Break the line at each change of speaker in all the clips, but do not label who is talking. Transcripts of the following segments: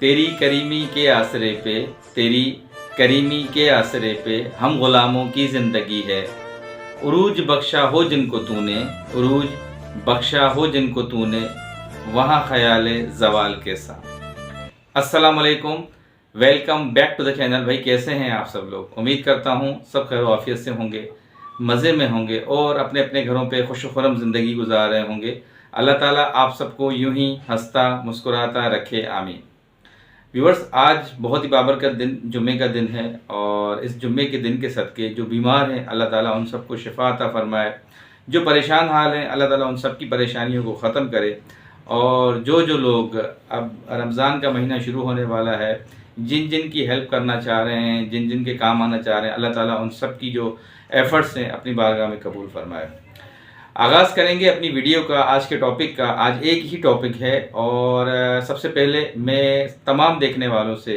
तेरी करीमी के आसरे पे, तेरी करीमी के आसरे पे हम गुलामों की ज़िंदगी है। उरूज बख्शा हो जिनको तूने, उरूज बख्शा हो जिनको तूने, वहाँ ख़याल ज़वाल के साथ। अस्सलाम वालेकुम, welcome back to the channel. भाई कैसे हैं आप सब लोग? उम्मीद करता हूँ सब खैर आफियत से होंगे, मज़े में होंगे और अपने अपने घरों पे खुश खुरम ज़िंदगी गुजार रहे होंगे। अल्लाह ताला आप सबको यूं ही हंसता मुस्कुराता रखे, आमीन। व्यूअर्स, आज बहुत ही बाबरकत दिन, जुम्मे का दिन है और इस जुम्मे के दिन के सदके जो बीमार हैं अल्लाह ताला उन सबको शिफा अता फरमाए, जो परेशान हाल हैं अल्लाह ताला उन सब की परेशानियों को ख़त्म करे। और जो लोग अब रमज़ान का महीना शुरू होने वाला है, जिन जिन की हेल्प करना चाह रहे हैं, जिन जिन के काम आना चाह रहे हैं, अल्लाह ताला उन सब की जो एफ़र्ट्स हैं अपनी बारगाह में कबूल फरमाए। आगाज़ करेंगे अपनी वीडियो का आज के टॉपिक का। आज एक ही टॉपिक है और सबसे पहले मैं तमाम देखने वालों से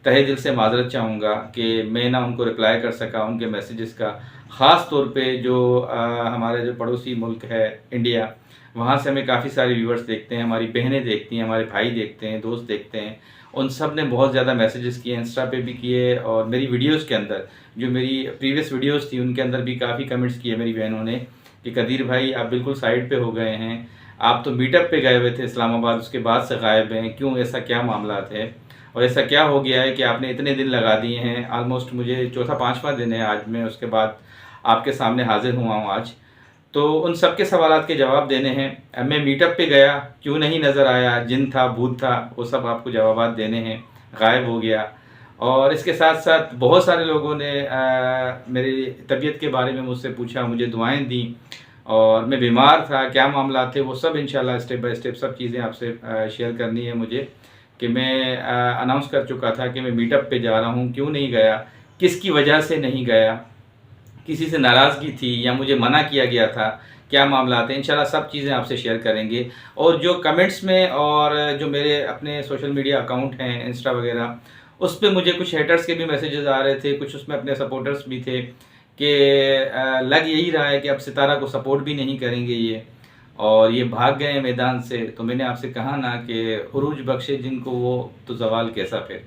तहे दिल से माज़रत चाहूँगा कि मैं ना उनको रिप्लाई कर सका उनके मैसेजेस का। ख़ास तौर पे जो हमारे जो पड़ोसी मुल्क है इंडिया, वहाँ से हमें काफ़ी सारे व्यूअर्स देखते हैं, हमारी बहनें देखती हैं, हमारे भाई देखते हैं, दोस्त देखते हैं। उन सब ने बहुत ज़्यादा मैसेजेस किए, इंस्टा पे भी किए और मेरी वीडियोज़ के अंदर, जो मेरी प्रीवियस वीडियोज़ थी उनके अंदर भी काफ़ी कमेंट्स किए मेरी बहनों ने कि कदीर भाई आप बिल्कुल साइड पे हो गए हैं, आप तो मीटअप पे गए हुए थे इस्लामाबाद, उसके बाद से गायब हैं, क्यों, ऐसा क्या मामला है और ऐसा क्या हो गया है कि आपने इतने दिन लगा दिए हैं। ऑलमोस्ट मुझे चौथा पाँचवां दिन है आज, मैं उसके बाद आपके सामने हाजिर हुआ हूँ आज। तो उन सब के सवालात के जवाब देने हैं। मैं मीटअप पे गया, क्यों नहीं नज़र आया, जिन था भूत था, वो सब आपको जवाबात देने हैं, गायब हो गया। और इसके साथ साथ बहुत सारे लोगों ने मेरी तबीयत के बारे में मुझसे पूछा, मुझे दुआएं दी और मैं बीमार था, क्या मामला थे, वो सब इंशाल्लाह स्टेप बाय स्टेप सब चीज़ें आपसे शेयर करनी है मुझे। कि मैं अनाउंस कर चुका था कि मैं मीटअप पे जा रहा हूँ, क्यों नहीं गया, किसकी वजह से नहीं गया, किसी से नाराज़गी थी या मुझे मना किया गया था, क्या मामला थे, इंशाल्लाह सब चीज़ें आपसे शेयर करेंगे। और जो कमेंट्स में और जो मेरे अपने सोशल मीडिया अकाउंट हैं इंस्टा वगैरह, उस पर मुझे कुछ हेटर्स के भी मैसेजेस आ रहे थे, कुछ उसमें अपने सपोर्टर्स भी थे कि लग यही रहा है कि अब सितारा को सपोर्ट भी नहीं करेंगे ये और ये भाग गए मैदान से। तो मैंने आपसे कहा ना कि उरूज बख्शे जिनको वो तो ज़वाल कैसा फिर।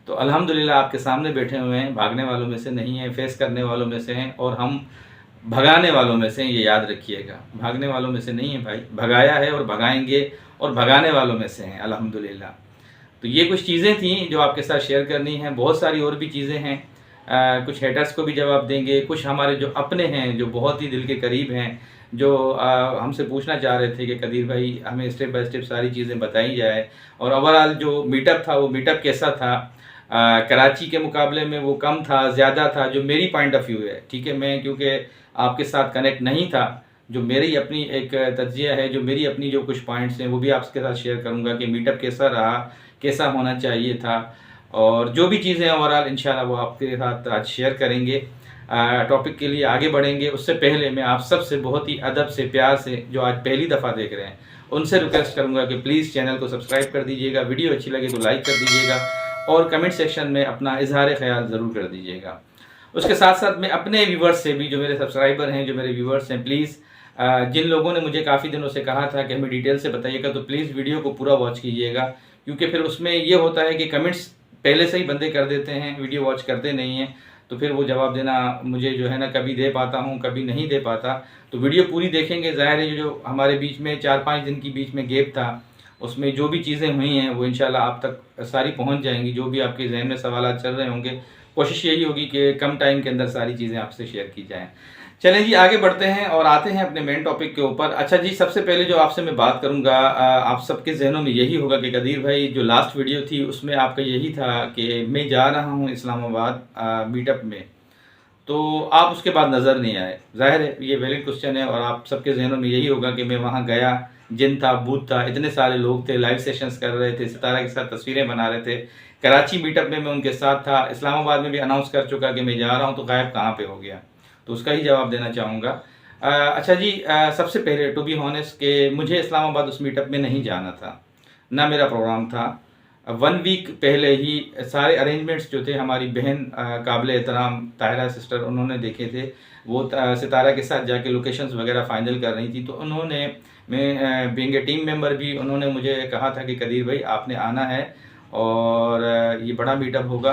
तो अल्हम्दुलिल्लाह आपके सामने बैठे हुए हैं, भागने वालों में से नहीं हैं, फेस करने वालों में से हैं और हम भगाने वालों में से हैं, ये याद रखिएगा। भागने वालों में से नहीं है भाई, भगाया है और भगाएंगे और भगाने वालों में से हैं अल्हम्दुलिल्लाह। तो ये कुछ चीज़ें थी जो आपके साथ शेयर करनी हैं। बहुत सारी और भी चीज़ें हैं, कुछ हेटर्स को भी जवाब देंगे, कुछ हमारे जो अपने हैं जो बहुत ही दिल के करीब हैं, जो हमसे पूछना चाह रहे थे कि कदीर भाई हमें स्टेप बाय स्टेप सारी चीज़ें बताई जाए और ओवरऑल जो मीटअप था वो मीटअप कैसा था, कराची के मुकाबले में वो कम था, ज़्यादा था, जो मेरी पॉइंट ऑफ व्यू है। ठीक है, मैं क्योंकि आपके साथ कनेक्ट नहीं था, जो मेरी अपनी एक तज्जिया है, जो मेरी अपनी जो कुछ पॉइंट्स हैं वो भी आपके साथ शेयर करूंगा कि मीटअप कैसा रहा, कैसा होना चाहिए था और जो भी चीज़ें ओवरऑल इंशाल्लाह वो आपके साथ आज शेयर करेंगे। टॉपिक के लिए आगे बढ़ेंगे उससे पहले मैं आप सब से बहुत ही अदब से, प्यार से, जो आज पहली दफ़ा देख रहे हैं उनसे रिक्वेस्ट करूँगा कि प्लीज़ चैनल को सब्सक्राइब कर दीजिएगा, वीडियो अच्छी लगे तो लाइक कर दीजिएगा और कमेंट सेक्शन में अपना इजहार ख्याल ज़रूर कर दीजिएगा। उसके साथ साथ मैं अपने व्यूवर्स से भी, जो मेरे सब्सक्राइबर हैं, जो मेरे व्यूवर्स हैं, प्लीज़ जिन लोगों ने मुझे काफ़ी दिनों से कहा था कि हमें डिटेल से बताइएगा, तो प्लीज़ वीडियो को पूरा वॉच कीजिएगा, क्योंकि फिर उसमें ये होता है कि कमेंट्स पहले से ही बंदे कर देते हैं, वीडियो वॉच करते नहीं हैं, तो फिर वो जवाब देना मुझे जो है ना कभी दे पाता हूँ, कभी नहीं दे पाता। तो वीडियो पूरी देखेंगे, ज़ाहिर है जो हमारे बीच में 4-5 दिन की बीच में गैप था, उसमें जो भी चीज़ें हुई हैं वो इंशाल्लाह आप तक सारी पहुंच जाएंगी। जो भी आपके जहन में सवाल चल रहे होंगे, कोशिश यही होगी कि कम टाइम के अंदर सारी चीज़ें आपसे शेयर की जाएं। चलें जी, आगे बढ़ते हैं और आते हैं अपने मेन टॉपिक के ऊपर। अच्छा जी, सबसे पहले जो आपसे मैं बात करूंगा, आप सबके जहनों में यही होगा कि कदीर भाई जो लास्ट वीडियो थी उसमें आपका यही था कि मैं जा रहा हूं इस्लामाबाद मीटअप में, तो आप उसके बाद नज़र नहीं आए। जाहिर है ये वैलिड क्वेश्चन है और आप सबके जहनों में यही होगा कि मैं वहाँ गया, जिन था भूत था, इतने सारे लोग थे, लाइव सेशंस कर रहे थे, सितारा के साथ तस्वीरें बना रहे थे। कराची मीटअप में मैं उनके साथ था, इस्लामाबाद में भी अनाउंस कर चुका कि मैं जा रहा हूँ, तो गायब कहाँ पे हो गया, तो उसका ही जवाब देना चाहूँगा। अच्छा जी, सबसे पहले टू बी ऑनेस्ट कि मुझे इस्लामाबाद उस मीटअप में नहीं जाना था, ना मेरा प्रोग्राम था। 1 वीक पहले ही सारे अरेंजमेंट्स जो थे हमारी बहन काबिल एहतराम ताहिरा सिस्टर, उन्होंने देखे थे। वो सितारा के साथ जाके लोकेशंस वगैरह फाइनल कर रही थी, तो उन्होंने, मैं बीइंग ए टीम मेंबर भी, उन्होंने मुझे कहा था कि कदीर भाई आपने आना है और ये बड़ा मीटअप होगा,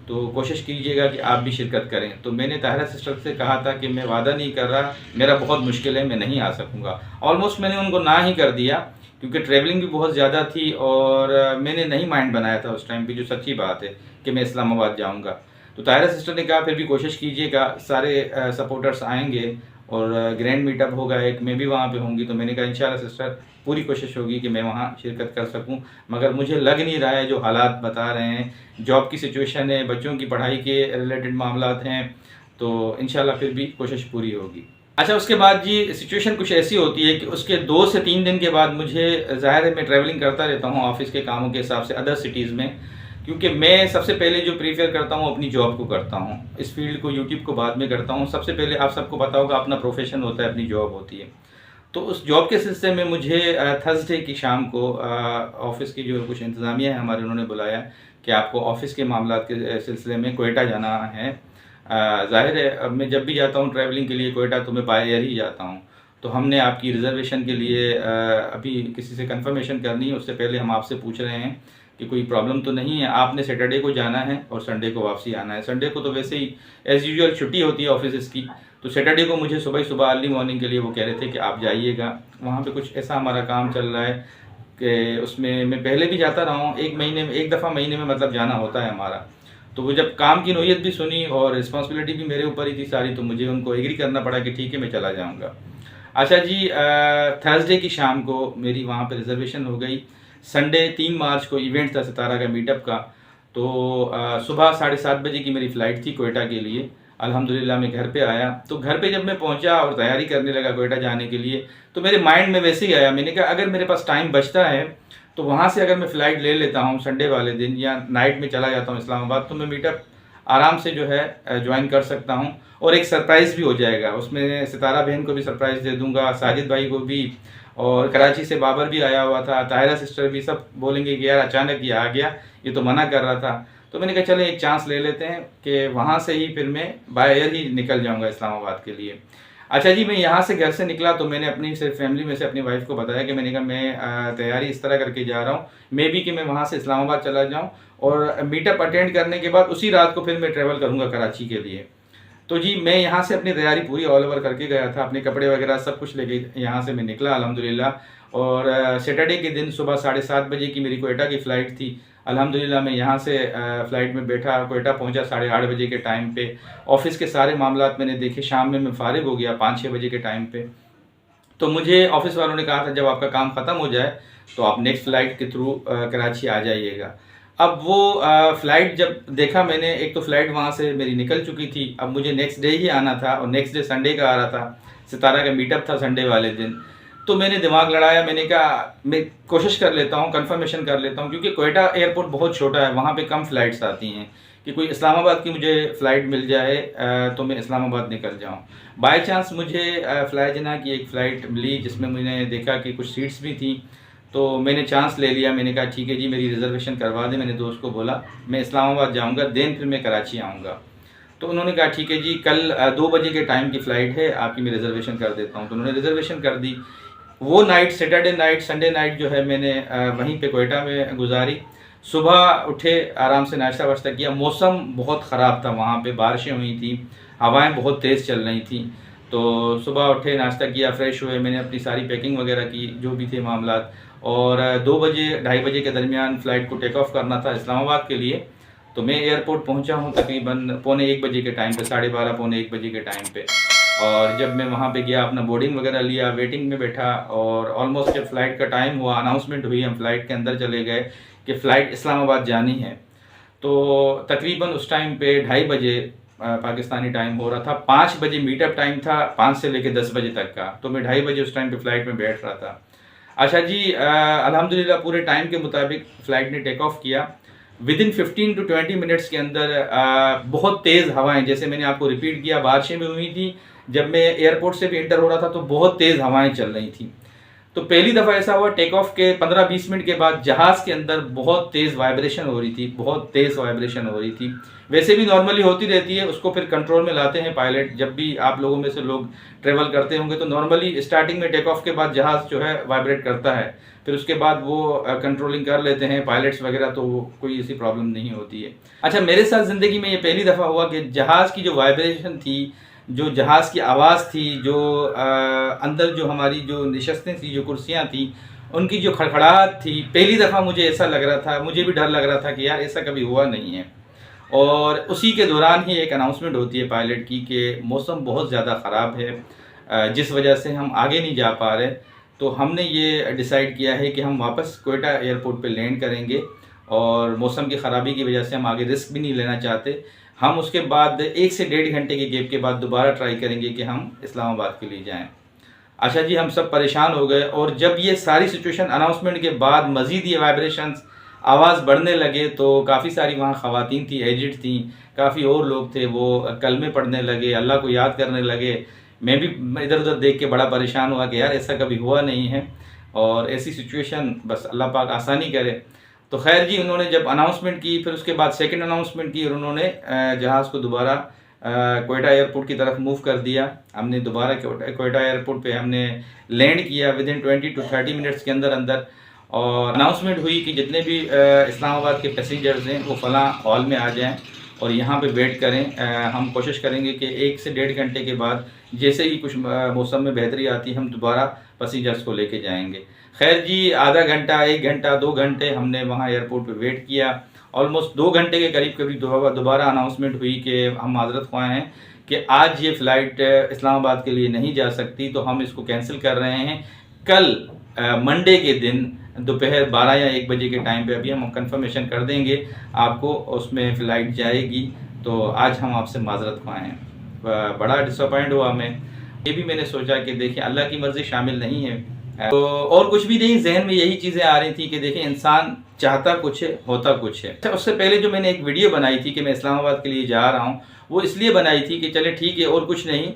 तो कोशिश कीजिएगा कि आप भी शिरकत करें। तो मैंने ताहिरा सिस्टर से कहा था कि मैं वादा नहीं कर रहा, मेरा बहुत मुश्किल है, मैं नहीं आ सकूँगा। ऑलमोस्ट मैंने उनको ना ही कर दिया, क्योंकि ट्रैवलिंग भी बहुत ज़्यादा थी और मैंने नहीं माइंड बनाया था उस टाइम पे, जो सच्ची बात है कि मैं इस्लामाबाद जाऊँगा। तो ताहिरा सिस्टर ने कहा फिर भी कोशिश कीजिएगा, सारे सपोर्टर्स आएंगे और ग्रैंड मीटअप होगा एक, मैं भी वहाँ पे होंगी। तो मैंने कहा इंशाल्लाह सिस्टर पूरी कोशिश होगी कि मैं वहाँ शिरकत कर सकूँ, मगर मुझे लग नहीं रहा है, जो हालात बता रहे हैं, जॉब की सिचुएशन है, बच्चों की पढ़ाई के रिलेटेड मामलात हैं, तो इंशाल्लाह फिर भी कोशिश पूरी होगी। अच्छा, उसके बाद जी सिचुएशन कुछ ऐसी होती है कि उसके 2 से 3 दिन के बाद मुझे, ज़ाहिर है मैं ट्रैवलिंग करता रहता हूँ ऑफिस के कामों के हिसाब से अदर सिटीज़ में, क्योंकि मैं सबसे पहले जो प्रीफर करता हूँ अपनी जॉब को करता हूँ, इस फील्ड को यूट्यूब को बाद में करता हूँ। सबसे पहले आप सबको पता होगा अपना प्रोफेशन होता है, अपनी जॉब होती है। तो उस जॉब के सिलसिले में मुझे थर्सडे की शाम को ऑफिस की जो कुछ इंतज़ामिया है हमारे, उन्होंने बुलाया कि आपको ऑफिस के मामलात के सिलसिले में कोयटा जाना है। ज़ाहिर है अब मैं जब भी जाता हूँ ट्रैवलिंग के लिए कोयटा, तो मैं बाय एयर ही जाता हूँ। तो हमने आपकी रिजर्वेशन के लिए अभी किसी से कंफर्मेशन करनी है, उससे पहले हम आपसे पूछ रहे हैं कि कोई प्रॉब्लम तो नहीं है। आपने सैटरडे को जाना है और संडे को वापसी आना है। संडे को तो वैसे ही एज़ यूजुअल छुट्टी होती है ऑफिस की, तो सैटरडे को मुझे सुबह सुबह अर्ली मॉर्निंग के लिए वो कह रहे थे कि आप जाइएगा। वहाँ पे कुछ ऐसा हमारा काम चल रहा है कि उसमें मैं पहले भी जाता रहा हूँ, एक दफ़ा महीने में मतलब जाना होता है हमारा। तो वो जब काम की नोयत भी सुनी और रिस्पॉन्सिबिलिटी भी मेरे ऊपर ही थी सारी, तो मुझे उनको एग्री करना पड़ा कि ठीक है मैं चला जाऊँगा। अच्छा जी, थर्सडे की शाम को मेरी वहाँ पे रिजर्वेशन हो गई। संडे 3 मार्च को इवेंट था सितारा का मीटअप का, तो सुबह 7:30 बजे की मेरी फ़्लाइट थी कोयटा के लिए। अल्हम्दुलिल्लाह मैं घर पे आया, तो घर पे जब मैं पहुंचा और तैयारी करने लगा कोयटा जाने के लिए, तो मेरे माइंड में वैसे ही आया, मैंने कहा अगर मेरे पास टाइम बचता है तो वहाँ से अगर मैं फ़्लाइट ले लेता हूँ संडे वाले दिन, या नाइट में चला जाता हूँ इस्लामाबाद, तो मैं मीटअप आराम से जो है ज्वाइन कर सकता हूँ और एक सरप्राइज़ भी हो जाएगा। उसमें सितारा बहन को भी सरप्राइज़ दे दूँगा, साजिद भाई को भी, और कराची से बाबर भी आया हुआ था, ताहिरा सिस्टर भी, सब बोलेंगे कि यार अचानक ये आ गया, ये तो मना कर रहा था। तो मैंने कहा चले एक चांस ले लेते हैं कि वहाँ से ही फिर मैं बाय एयर ही निकल जाऊँगा इस्लामाबाद के लिए। अच्छा जी, मैं यहाँ से घर से निकला तो मैंने अपनी सिर्फ फैमिली में से अपनी वाइफ को बताया कि मैंने कहा मैं तैयारी इस तरह करके जा रहा हूँ, मे बी कि मैं वहाँ से इस्लामाबाद चला जाऊँ और मीटअप अटेंड करने के बाद उसी रात को फिर मैं ट्रैवल करूँगा कराची के लिए। तो जी मैं यहाँ से अपनी तैयारी पूरी ऑल ओवर करके गया था, अपने कपड़े वगैरह सब कुछ लेके यहाँ से मैं निकला अल्हम्दुलिल्लाह। और सैटरडे के दिन सुबह 7:30 बजे की मेरी कोयटा की फ़्लाइट थी। अल्हम्दुलिल्लाह मैं यहाँ से फ़्लाइट में बैठा, कोयटा पहुँचा 8:30 बजे के टाइम पे। ऑफ़िस के सारे मामलात मैंने देखे, शाम में मैं फ़ारिग हो गया 5-6 बजे के टाइम पे। तो मुझे ऑफ़िस वालों ने कहा था जब आपका काम ख़त्म हो जाए तो आप नेक्स्ट फ़्लाइट के थ्रू कराची आ जाइएगा। अब वो फ़्लाइट जब देखा मैंने, एक तो फ़्लाइट वहाँ से मेरी निकल चुकी थी, अब मुझे नेक्स्ट डे ही आना था और नेक्स्ट डे संडे का आ रहा था, सितारा का मीटअप था संडे वाले दिन। तो मैंने दिमाग लड़ाया, मैंने कहा मैं कोशिश कर लेता हूँ, कंफर्मेशन कर लेता हूँ, क्योंकि कोयटा एयरपोर्ट बहुत छोटा है, वहाँ पे कम फ़्लाइट्स आती हैं कि कोई इस्लामाबाद की मुझे फ़्लाइट मिल जाए तो मैं इस्लामाबाद निकल जाऊँ। बाय चांस मुझे फ्लाई जना की एक फ़्लाइट मिली जिसमें मैंने देखा कि कुछ सीट्स भी थी, तो मैंने चांस ले लिया। मैंने कहा ठीक है जी मेरी रिज़र्वेशन करवा दें। मैंने दोस्त को बोला मैं इस्लामाबाद जाऊँगा, देन फिर मैं कराची आऊँगा। तो उन्होंने कहा ठीक है जी कल 2 बजे के टाइम की फ़्लाइट है, आपकी मैं रिज़र्वेशन कर देता हूँ। तो उन्होंने रिज़र्वेशन कर दी। वो night, Saturday night, Sunday night जो है मैंने वहीं पे कोयटा में गुजारी। सुबह उठे, आराम से नाश्ता वाश्ता किया। मौसम बहुत ख़राब था, वहाँ पे बारिशें हुई थी, हवाएं बहुत तेज़ चल रही थी। तो सुबह उठे, नाश्ता किया, फ्रेश हुए, मैंने अपनी सारी पैकिंग वगैरह की जो भी थे मामलात, और 2 बजे 2:30 बजे के दरमियान फ़्लाइट को टेक ऑफ़ करना था इस्लामाबाद के लिए। तो मैं एयरपोर्ट पहुंचा हूं तकरीबन 12:45 बजे के टाइम पे, 12:30 पौने 1 बजे के टाइम पे। और जब मैं वहां पे गया, अपना बोर्डिंग वगैरह लिया, वेटिंग में बैठा, और ऑलमोस्ट जब फ़्लाइट का टाइम हुआ, अनाउंसमेंट हुई, हम फ़्लाइट के अंदर चले गए कि फ़्लाइट इस्लामाबाद जानी है। तो तकरीबन उस टाइम पे 2:30 बजे पाकिस्तानी टाइम हो रहा था। 5 बजे मीटअप टाइम था, 5 से लेकर 10 बजे तक का। तो मैं 2:30 बजे उस टाइम पे फ़्लाइट में बैठ रहा था। अच्छा जी, अल्हम्दुलिल्लाह पूरे टाइम के मुताबिक फ़्लाइट ने टेक ऑफ़ किया। विदिन 15 टू 20 मिनट्स के अंदर बहुत तेज़ हवाएं, जैसे मैंने आपको रिपीट किया, बारिशें भी हुई थी। जब मैं एयरपोर्ट से भी इंटर हो रहा था तो बहुत तेज़ हवाएं चल रही थी। तो पहली दफ़ा ऐसा हुआ, टेक ऑफ के 15-20 मिनट के बाद जहाज़ के अंदर बहुत तेज़ वाइब्रेशन हो रही थी, बहुत तेज़ वाइब्रेशन हो रही थी। वैसे भी नॉर्मली होती रहती है, उसको फिर कंट्रोल में लाते हैं पायलट। जब भी आप लोगों में से लोग ट्रेवल करते होंगे तो नॉर्मली स्टार्टिंग में टेक ऑफ के बाद जहाज़ जो है वाइब्रेट करता है, फिर उसके बाद वो कंट्रोलिंग कर लेते हैं पायलट्स वगैरह, तो वो कोई ऐसी प्रॉब्लम नहीं होती है। अच्छा, मेरे साथ ज़िंदगी में ये पहली दफ़ा हुआ कि जहाज़ की जो वाइब्रेशन थी, जो जहाज़ की आवाज़ थी, जो अंदर जो हमारी जो नशस्तें थी, जो कुर्सियाँ थी, उनकी जो खड़खड़ाहट थी, पहली दफ़ा मुझे ऐसा लग रहा था, मुझे भी डर लग रहा था कि यार ऐसा कभी हुआ नहीं है। और उसी के दौरान ही एक अनाउंसमेंट होती है पायलट की कि मौसम बहुत ज़्यादा ख़राब है, जिस वजह से हम आगे नहीं जा पा रहे। तो हमने ये डिसाइड किया है कि हम वापस क्वेटा एयरपोर्ट पे लैंड करेंगे, और मौसम की ख़राबी की वजह से हम आगे रिस्क भी नहीं लेना चाहते। हम उसके बाद 1 से 1.5 घंटे के गैप के बाद दोबारा ट्राई करेंगे कि हम इस्लामाबाद के लिए जाएँ। अच्छा जी, हम सब परेशान हो गए, और जब ये सारी सिचुएशन अनाउंसमेंट के बाद मज़ीद ये वाइब्रेशंस आवाज़ बढ़ने लगे, तो काफ़ी सारी वहाँ ख़वातीन थी, एजिड थी, काफ़ी और लोग थे, वो कलमे पढ़ने लगे, अल्लाह को याद करने लगे। मैं भी इधर उधर देख के बड़ा परेशान हुआ कि यार ऐसा कभी हुआ नहीं है, और ऐसी सिचुएशन बस अल्लाह पाक आसानी करे। तो खैर जी, उन्होंने जब अनाउंसमेंट की, फिर उसके बाद सेकंड अनाउंसमेंट की, और उन्होंने जहाज़ को दोबारा क्वेटा एयरपोर्ट की तरफ मूव कर दिया। हमने दोबारा क्वेटा एयरपोर्ट पे हमने लैंड किया विदिन 20 to 30 मिनट्स के अंदर अंदर, और अनाउंसमेंट हुई कि जितने भी इस्लामाबाद के पैसेंजर्स हैं वो फ़लाँ हॉल में आ जाएं और यहाँ पे वेट करें। हम कोशिश करेंगे कि 1 से 1.5 घंटे के बाद जैसे ही कुछ मौसम में बेहतरी आती है, हम दोबारा पैसेंजर्स को लेके जाएंगे। खैर जी, आधा घंटा, 1 घंटा, 2 घंटे हमने वहाँ एयरपोर्ट पे वेट किया। ऑलमोस्ट 2 घंटे के करीब दोबारा अनाउंसमेंट हुई कि हम माजरत ख्वाह हैं कि आज ये फ़्लाइट इस्लामाबाद के लिए नहीं जा सकती, तो हम इसको कैंसिल कर रहे हैं। कल मंडे के दिन दोपहर 12 या 1 बजे के टाइम पे अभी हम कंफर्मेशन कर देंगे आपको, उसमें फ़्लाइट जाएगी। तो आज हम आपसे माजरत ख्वाह हैं। बड़ा डिसअपॉइंट हुआ मैं। ये भी मैंने सोचा कि देखिए अल्लाह की मर्ज़ी शामिल नहीं है, तो और कुछ भी नहीं, जहन में यही चीज़ें आ रही थी कि देखिए इंसान चाहता कुछ है, होता कुछ है। अच्छा, उससे पहले जो मैंने एक वीडियो बनाई थी कि मैं इस्लामाबाद के लिए जा रहा हूँ, वो इसलिए बनाई थी कि चले ठीक है और कुछ नहीं,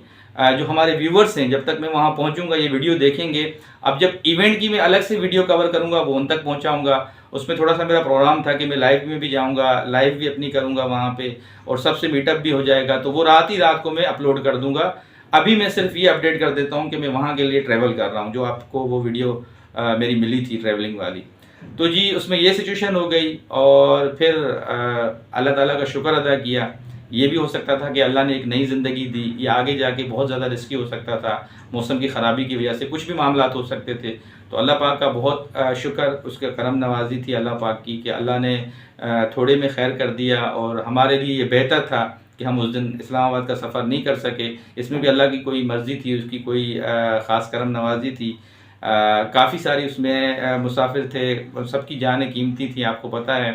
जो हमारे व्यूवर्स हैं जब तक मैं वहाँ पहुँचूँगा ये वीडियो देखेंगे। अब जब इवेंट की मैं अलग से वीडियो कवर करूँगा, वो उन तक पहुँचाऊँगा। उसमें थोड़ा सा मेरा प्रोग्राम था कि मैं लाइव में भी जाऊँगा, लाइव भी अपनी करूँगा वहाँ पे, और सबसे मीटअप भी हो जाएगा, तो वो रात ही रात को मैं अपलोड कर दूँगा। अभी मैं सिर्फ ये अपडेट कर देता हूँ कि मैं वहाँ के लिए ट्रैवल कर रहा हूँ, जो आपको वो वीडियो मेरी मिली थी ट्रैवलिंग वाली। तो जी, उसमें ये सिचुएशन हो गई, और फिर अल्लाह ताला का शुक्र अदा किया। ये भी हो सकता था कि अल्लाह ने एक नई ज़िंदगी दी, ये आगे जाके बहुत ज़्यादा रिस्की हो सकता था, मौसम की ख़राबी की वजह से कुछ भी मामलात हो सकते थे। तो अल्लाह पाक का बहुत शुक्र, उसके करम नवाजी थी अल्लाह पाक की कि अल्लाह ने थोड़े में खैर कर दिया, और हमारे लिए ये बेहतर था कि हम उस दिन इस्लामाबाद का सफ़र नहीं कर सके। इसमें भी अल्लाह की कोई मर्ज़ी थी, उसकी कोई ख़ास करम नवाजी थी। काफ़ी सारी उसमें मुसाफिर थे, सबकी जानें कीमती थी। आपको पता है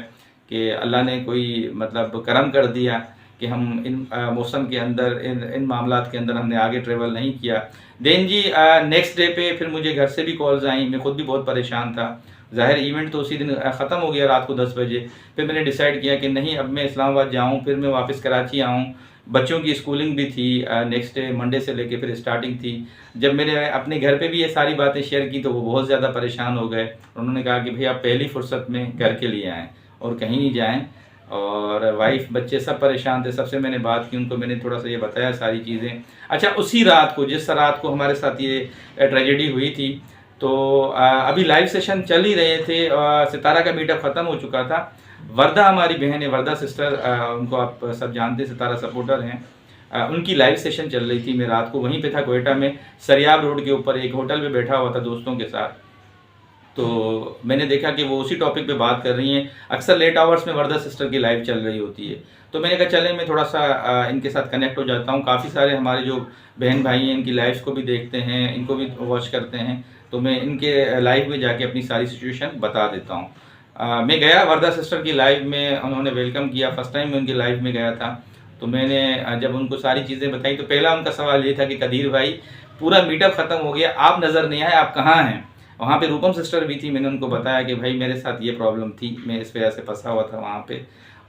कि अल्लाह ने कोई मतलब करम कर दिया कि हम इन मौसम के अंदर, इन मामलात के अंदर हमने आगे ट्रेवल नहीं किया। देन जी, नेक्स्ट डे पे फिर मुझे घर से भी कॉल्स आई, मैं ख़ुद भी बहुत परेशान था। ज़ाहिर इवेंट तो उसी दिन ख़त्म हो गया रात को 10 बजे। फिर मैंने डिसाइड किया कि नहीं, अब मैं इस्लामाबाद जाऊँ, फिर मैं वापस कराची आऊँ। बच्चों की स्कूलिंग भी थी, नेक्स्ट डे मंडे से लेके फिर स्टार्टिंग थी। जब मैंने अपने घर पे भी ये सारी बातें शेयर की तो वो बहुत ज़्यादा परेशान हो गए। उन्होंने कहा कि भाई आप पहली फुर्सत में घर के लिए आएँ और कहीं नहीं जाएँ। और वाइफ, बच्चे सब परेशान थे। सबसे मैंने बात की, उनको मैंने थोड़ा सा ये बताया सारी चीज़ें। अच्छा, उसी रात को, जिस रात को हमारे साथ ये ट्रेजेडी हुई थी, तो अभी लाइव सेशन चल ही रहे थे, सितारा का मीटअप ख़त्म हो चुका था। वर्दा हमारी बहन है, वर्दा सिस्टर, उनको आप सब जानते हैं, सितारा सपोर्टर हैं। उनकी लाइव सेशन चल रही थी। मैं रात को वहीं पे था, क्वेटा में सरियाब रोड के ऊपर एक होटल पे बैठा हुआ था दोस्तों के साथ। तो मैंने देखा कि वो उसी टॉपिक पे बात कर रही हैं। अक्सर लेट आवर्स में वर्दा सिस्टर की लाइव चल रही होती है, तो मैंने कहा चलें मैं थोड़ा सा इनके साथ कनेक्ट हो जाता हूँ। काफ़ी सारे हमारे जो बहन भाई हैं इनकी लाइव्स को भी देखते हैं, इनको भी वॉच करते हैं, तो मैं इनके लाइव में जाके अपनी सारी सिचुएशन बता देता हूँ। मैं गया वर्दा सिस्टर की लाइव में, उन्होंने वेलकम किया। फर्स्ट टाइम मैं उनकी लाइव में गया था, तो मैंने जब उनको सारी चीज़ें बताई तो पहला उनका सवाल ये था कि कदीर भाई, पूरा मीटअप ख़त्म हो गया, आप नज़र नहीं आए, आप कहाँ हैं? वहाँ पे रूपम सिस्टर भी थी। मैंने उनको बताया कि भाई मेरे साथ ये प्रॉब्लम थी, मैं इस वजह से फंसा हुआ था वहाँ पे।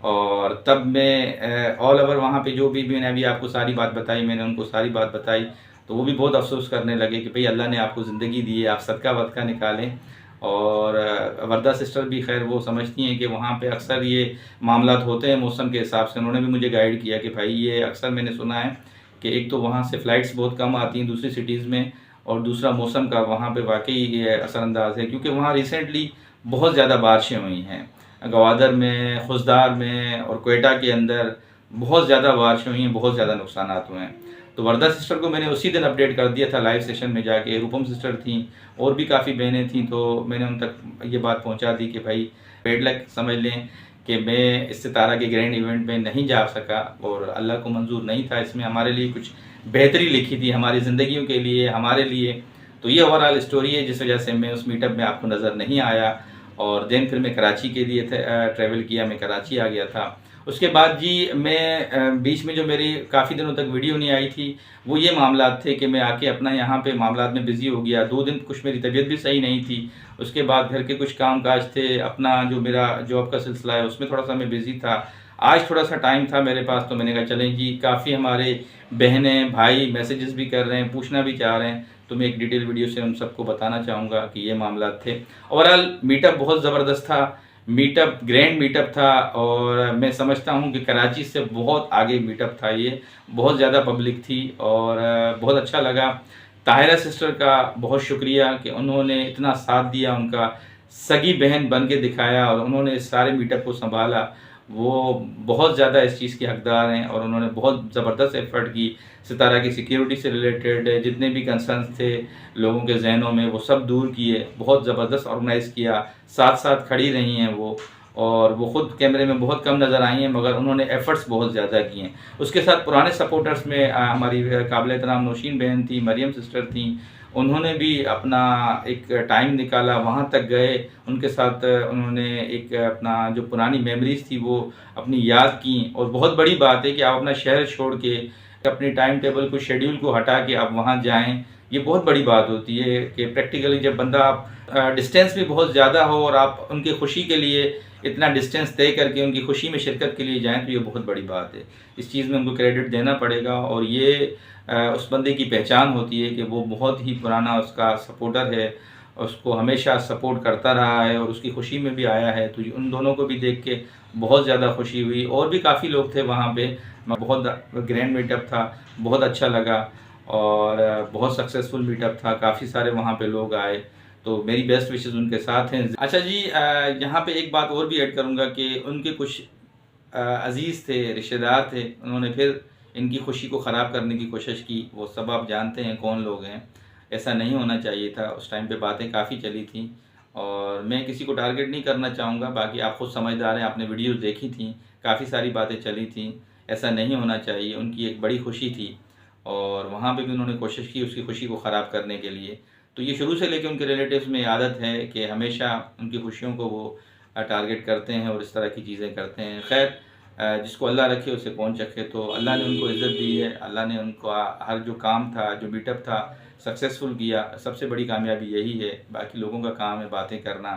और तब मैं ऑल ओवर वहाँ पे जो भी मैंने अभी आपको सारी बात बताई, मैंने उनको सारी बात बताई। तो वो भी बहुत अफसोस करने लगे कि भाई अल्लाह ने आपको ज़िंदगी दी है, आप सदका वदका निकालें। और वर्दा सिस्टर भी खैर वो समझती हैं कि वहाँ पे अक्सर ये मामलात होते हैं मौसम के हिसाब से। उन्होंने भी मुझे गाइड किया कि भाई ये अक्सर मैंने सुना है कि एक तो वहाँ से फ़्लाइट्स बहुत कम आती हैं दूसरी सिटीज़ में, और दूसरा मौसम का वहाँ पे वाकई ये असरअंदाज है, क्योंकि वहाँ रिसेंटली बहुत ज़्यादा बारिशें हुई हैं। गवादर में, खुशदार में और क्वेटा के अंदर बहुत ज़्यादा बारिशें हुई हैं, बहुत ज़्यादा नुकसानात हुए हैं। तो वर्दा सिस्टर को मैंने उसी दिन अपडेट कर दिया था लाइव सेशन में जाके। रूपम सिस्टर थी और भी काफ़ी बहनें थीं, तो मैंने उन तक ये बात पहुंचा दी कि भाई बेड लक समझ लें कि मैं इस सितारा के ग्रैंड इवेंट में नहीं जा सका और अल्लाह को मंजूर नहीं था। इसमें हमारे लिए कुछ बेहतरी लिखी थी, हमारी ज़िंदगियों के लिए, हमारे लिए। तो ये ओवरऑल स्टोरी है जिस वजह से मैं उस मीटअप में आपको नज़र नहीं आया। और देन फिर मैं कराची के लिए ट्रैवल किया, मैं कराची आ गया था। उसके बाद जी मैं बीच में जो मेरी काफ़ी दिनों तक वीडियो नहीं आई थी, वो ये मामलात थे कि मैं आके अपना यहाँ पे मामलात में बिज़ी हो गया। 2 दिन कुछ मेरी तबीयत भी सही नहीं थी। उसके बाद घर के कुछ काम काज थे, अपना जो मेरा जॉब का सिलसिला है उसमें थोड़ा सा मैं बिज़ी था। आज थोड़ा सा टाइम था मेरे पास, तो मैंने कहा चलें जी, काफ़ी हमारे बहनें भाई मैसेजेस भी कर रहे हैं, पूछना भी चाह रहे हैं, तो मैं एक डिटेल वीडियो से उन सबको बताना चाहूँगा कि ये मामलात थे। ओवरऑल मीटअप बहुत ज़बरदस्त था, मीटअप ग्रैंड मीटअप था, और मैं समझता हूँ कि कराची से बहुत आगे मीटअप था ये। बहुत ज़्यादा पब्लिक थी और बहुत अच्छा लगा। ताहिरा सिस्टर का बहुत शुक्रिया कि उन्होंने इतना साथ दिया, उनका सगी बहन बन के दिखाया और उन्होंने इस सारे मीटअप को संभाला। वो बहुत ज़्यादा इस चीज़ के हकदार हैं और उन्होंने बहुत ज़बरदस्त एफ़र्ट की। सितारा की सिक्योरिटी से रिलेटेड जितने भी कंसर्न्स थे लोगों के जहनों में, वो सब दूर किए, बहुत ज़बरदस्त ऑर्गेनाइज़ किया। साथ साथ खड़ी रही हैं वो, और वो ख़ुद कैमरे में बहुत कम नज़र आई हैं, मगर उन्होंने एफ़र्ट्स बहुत ज़्यादा किए हैं। उसके साथ पुराने सपोर्टर्स में हमारी काबिल एहतराम नौशीन बहन थी, मरियम सिस्टर थी, उन्होंने भी अपना एक टाइम निकाला, वहाँ तक गए, उनके साथ उन्होंने एक अपना जो पुरानी मेमोरीज़ थी वो अपनी याद की। और बहुत बड़ी बात है कि आप अपना शहर छोड़ के अपनी टाइम टेबल को, शेड्यूल को हटा के आप वहाँ जाएं, ये बहुत बड़ी बात होती है कि प्रैक्टिकली जब बंदा आप डिस्टेंस भी बहुत ज़्यादा हो और आप उनकी खुशी के लिए इतना डिस्टेंस तय करके उनकी खुशी में शिरकत के लिए जाएं, तो ये बहुत बड़ी बात है। इस चीज़ में उनको क्रेडिट देना पड़ेगा, और ये उस बंदे की पहचान होती है कि वो बहुत ही पुराना उसका सपोर्टर है, उसको हमेशा सपोर्ट करता रहा है और उसकी खुशी में भी आया है। तो उन दोनों को भी देख के बहुत ज़्यादा खुशी हुई। और भी काफ़ी लोग थे वहाँ पे, बहुत ग्रैंड मीटअप था, बहुत अच्छा लगा और बहुत सक्सेसफुल मीटअप था। काफ़ी सारे वहाँ पे लोग आए, तो मेरी बेस्ट विशेज़ उनके साथ हैं। अच्छा जी, यहाँ पे एक बात और भी ऐड करूँगा कि उनके कुछ अज़ीज़ थे, रिश्तेदार थे, उन्होंने फिर इनकी खुशी को ख़राब करने की कोशिश की। वो सब आप जानते हैं कौन लोग हैं। ऐसा नहीं होना चाहिए था। उस टाइम पे बातें काफ़ी चली थी और मैं किसी को टारगेट नहीं करना चाहूँगा, बाकी आप खुद समझदार हैं, आपने वीडियोज़ देखी थी, काफ़ी सारी बातें चली थी। ऐसा नहीं होना चाहिए। उनकी एक बड़ी खुशी थी और वहाँ पे भी उन्होंने कोशिश की उसकी खुशी को ख़राब करने के लिए। तो ये शुरू से लेके उनके रिलेटिव्स में आदत है कि हमेशा उनकी खुशियों को वो टारगेट करते हैं और इस तरह की चीज़ें करते हैं। खैर, जिसको अल्लाह रखे उसे कौन चखे। तो अल्लाह ने उनको इज़्ज़त दी है, अल्लाह ने उनको हर जो काम था, जो मीटअप था, सक्सेसफुल किया। सबसे बड़ी कामयाबी यही है। बाकी लोगों का काम है बातें करना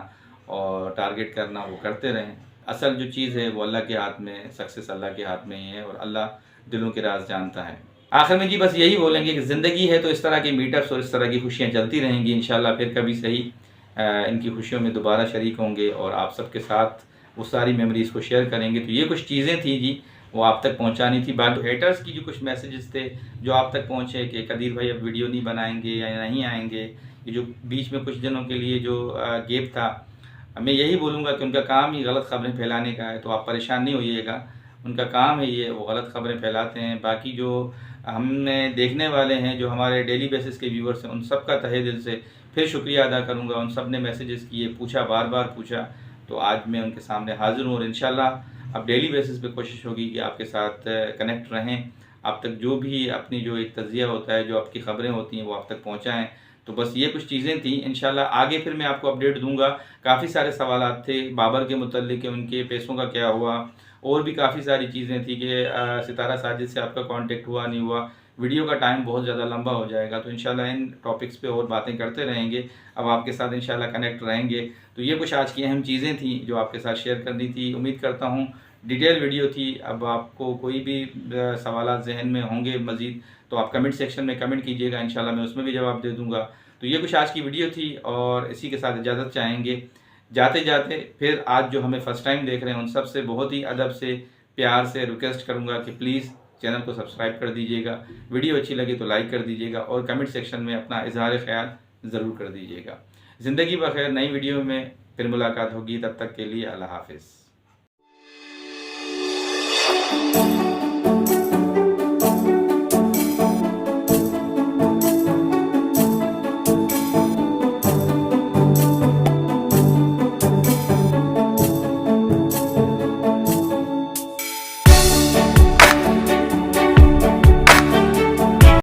और टारगेट करना, वो करते रहें। असल जो चीज़ है वो अल्लाह के हाथ में, सक्सेस अल्लाह के हाथ में ही है और अल्लाह दिलों के राज जानता है। आखिर में जी बस यही बोलेंगे कि ज़िंदगी है तो इस तरह के मीटअप्स और इस तरह की खुशियाँ चलती रहेंगी। इंशाल्लाह फिर कभी सही इनकी खुशियों में दोबारा शरीक होंगे और आप सबके साथ वो सारी मेमोरीज़ को शेयर करेंगे। तो ये कुछ चीज़ें थी जी, वो आप तक पहुंचानी थी। बाकी हेटर्स की जो कुछ मैसेजेस थे जो आप तक पहुंचे कि कदीर भाई अब वीडियो नहीं बनाएंगे या नहीं आएंगे, ये जो बीच में कुछ दिनों के लिए जो गैप था, मैं यही बोलूँगा कि उनका काम ही गलत ख़बरें फैलाने का है, तो आप परेशान नहीं होइएगा। उनका काम है ये, वो गलत ख़बरें फैलाते हैं। बाकी जो हमने देखने वाले हैं, जो हमारे डेली बेसिस के व्यूवर्स हैं, उन सब का तहे दिल से फिर शुक्रिया अदा करूँगा। उन सब ने मैसेजेस किए, पूछा, बार बार पूछा, तो आज मैं उनके सामने हाज़िर हूँ और इंशाल्लाह अब डेली बेसिस पे कोशिश होगी कि आपके साथ कनेक्ट रहें, आप तक जो भी अपनी जो एक तज़िया होता है, जो आपकी ख़बरें होती हैं, वो आप तक पहुँचाएँ। तो बस ये कुछ चीज़ें थी। इंशाल्लाह आगे फिर मैं आपको अपडेट दूँगा। काफ़ी सारे सवालात थे बाबर के मुतल्लिक़ कि उनके पैसों का क्या हुआ, और भी काफ़ी सारी चीज़ें थी कि सितारा साजिद से आपका कॉन्टेक्ट हुआ नहीं हुआ। वीडियो का टाइम बहुत ज़्यादा लंबा हो जाएगा, तो इंशाल्लाह इन टॉपिक्स पे और बातें करते रहेंगे। अब आपके साथ इंशाल्लाह कनेक्ट रहेंगे। तो ये कुछ आज की अहम चीज़ें थी जो आपके साथ शेयर करनी थी। उम्मीद करता हूँ डिटेल वीडियो थी। अब आपको कोई भी सवाल जहन में होंगे मज़ीद तो आप कमेंट सेक्शन में कमेंट कीजिएगा, इंशाल्लाह मैं उसमें भी जवाब दे दूँगा। तो ये कुछ आज की वीडियो थी और इसी के साथ इजाज़त चाहेंगे। जाते जाते फिर आज जो हमें फ़र्स्ट टाइम देख रहे हैं उन सब से बहुत ही अदब से प्यार से रिक्वेस्ट करूँगा कि प्लीज़ चैनल को सब्सक्राइब कर दीजिएगा, वीडियो अच्छी लगी तो लाइक कर दीजिएगा और कमेंट सेक्शन में अपना इजहार ख्याल ज़रूर कर दीजिएगा। ज़िंदगी बखैर, नई वीडियो में फिर मुलाकात होगी, तब तक के लिए अल्लाह हाफिज़।